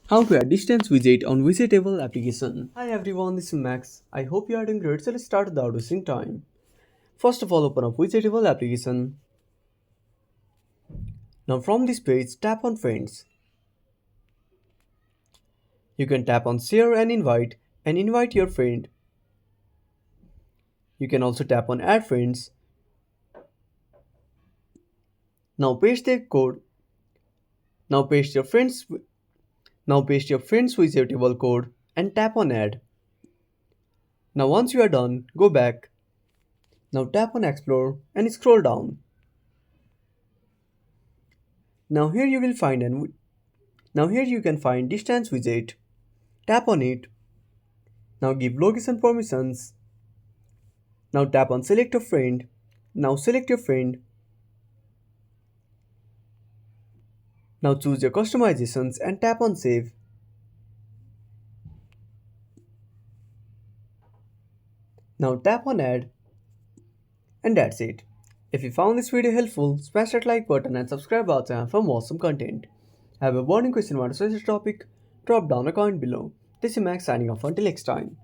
How to add distance widget on Widgetable application. Hi everyone, this is Max. I hope you are doing great. So let's start without wasting time. First of all, open up Widgetable application. Now from this page, tap on Friends. You can tap on Share and invite your friend. You can also tap on Add Friends. Now paste their code. Now paste your friends. Now paste your friend's Widgetable code and tap on Add. Now once you are done, go back. Now tap on Explore and scroll down. Now here you will find an Now here you can find distance widget. Tap on it. Now give location permissions. Now tap on select a friend. Now select your friend. Now choose your customizations and tap on save. Now tap on add and that's it. If you found this video helpful, smash that like button and subscribe our channel for more awesome content. Have a burning question about a specific topic? Drop down a comment below. This is Max signing off until next time.